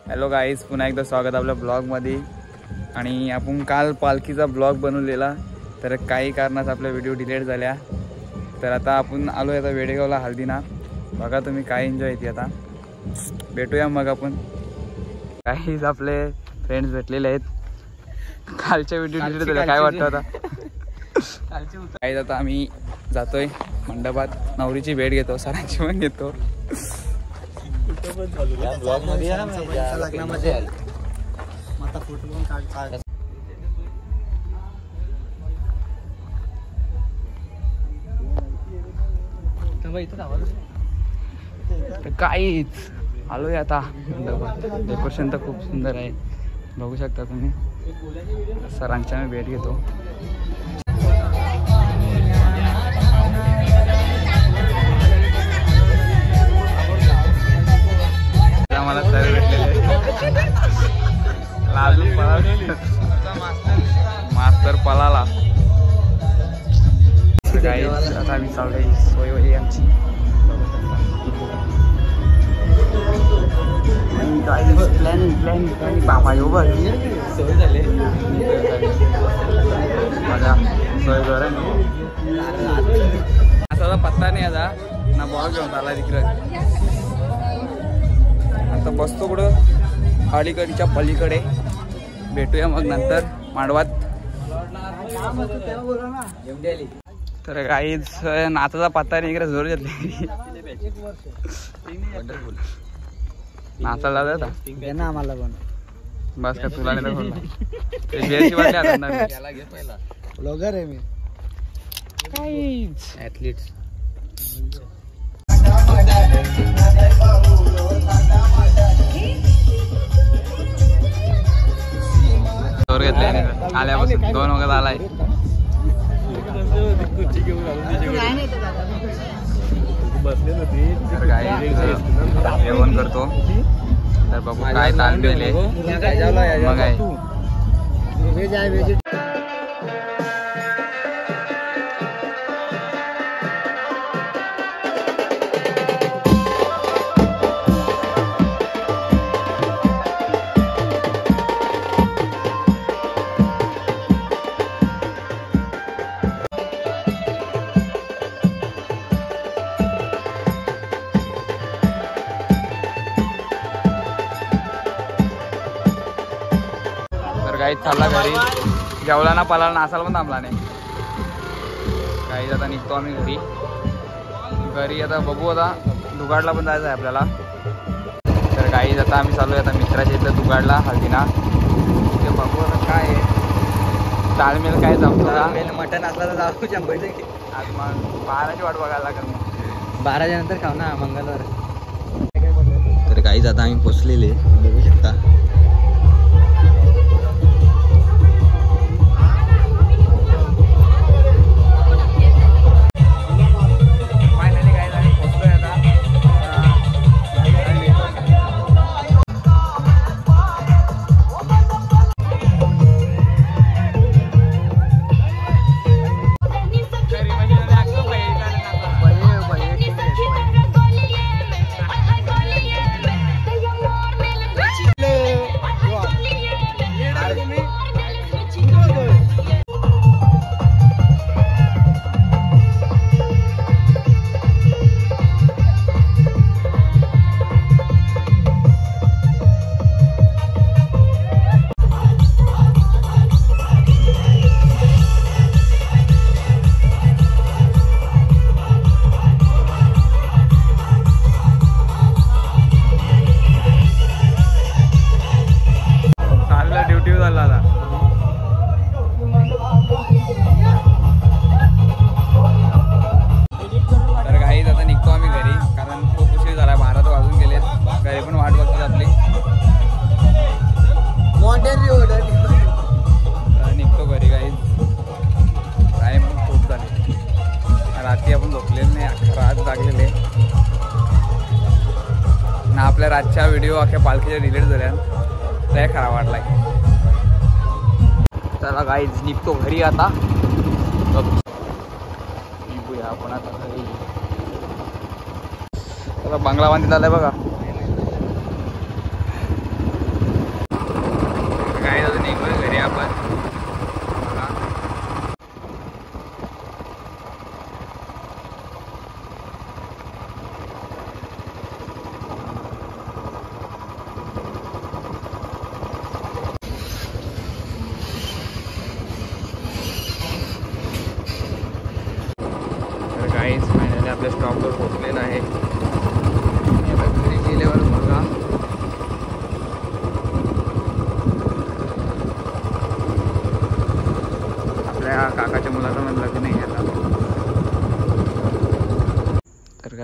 Hello guys, पुन्हा एकदा स्वागत आपल्या ब्लॉगमध्ये. आणि आपण काल पालखीचा ब्लॉग बनवलेला, तर काही कारणात आपल्या व्हिडिओ डिलीट झाल्या. तर आता आपण आलो आता वेडेगावला हल्दीनाथ. बघा तुम्ही काय एन्जॉय येते. आता भेटूया मग आपण. काहीच आपले फ्रेंड्स भेटलेले आहेत. कालच्या व्हिडिओ डिलीट झाल्या, काय वाटतं आता? काही आता आम्ही जातोय मंडपात, नवरीची भेट घेतो, सरांची पण घेतो. काहीच आलोय आता मंडपात. डेकोरेशन तर खूप सुंदर आहे, बघू शकता तुम्ही. सरांच्या मी भेट घेतो. मला सर भेटलेले, लाजून पळाला मास्तर पळाला. काही आता आम्ही चाललोय, सोय होई आमची. प्लॅनिंग बाबा येऊ बघ, सोय झाली माझ्या सोय घर. असा पत्ता नाही आता ना, बॉल घेऊन आला तिकडे. आता बसतो कुठं अलीकडच्या पलीकडे. भेटूया मग नंतर मांडवात. तर काहीच नाचाचा पत्ता नाही, इकडे जोर घेतले. नाचायला जाता ना आम्हाला पण. बस का तुला नाही ब्लॉगर आहे मी. काहीच ॲथलीट्स जोर घेतले आल्यापासून 2 वगैरे आलाय. जेवण करतो तर बघू काय तांदूळ मग आहे. काही चालला घरी. जेवला ना, पळाला, नासाला पण थांबला नाही. काही आता निघतो आम्ही घरी. आता बघू, आता दुगाडला पण जायचं आहे आपल्याला. तर काही आता आम्ही चालू आहे आता मित्राच्या इथं दुगाडला हल्दीनाथ. ते बघू आता काय आहे, ताळमेल काय जमतो. मटण असला तर जाऊ 100%. आज मग 12ची वाट बघायला लागेल. मग 12च्या नंतर खाऊ ना, मंगळवार. तर काही आता आम्ही पोचलेले, बघू शकता. निघतो घरी. काही टाईम पण खूप झाले, रात्री आपण झोपलेले नाही, अख्खा रात जागलेले ना. आपल्या रातच्या व्हिडिओ अख्ख्या पालखीच्या डिलीट झाल्या, लय खराब वाटलाय. चला गाईज निघतो घरी आता. आपण आता घरी. बंगला बांधित आलाय बघा.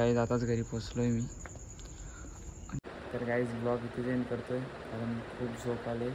काही आताच घरी पोचलो आहे मी. तर गाईज ब्लॉग इथे एंड करतोय कारण खूप झोप आले.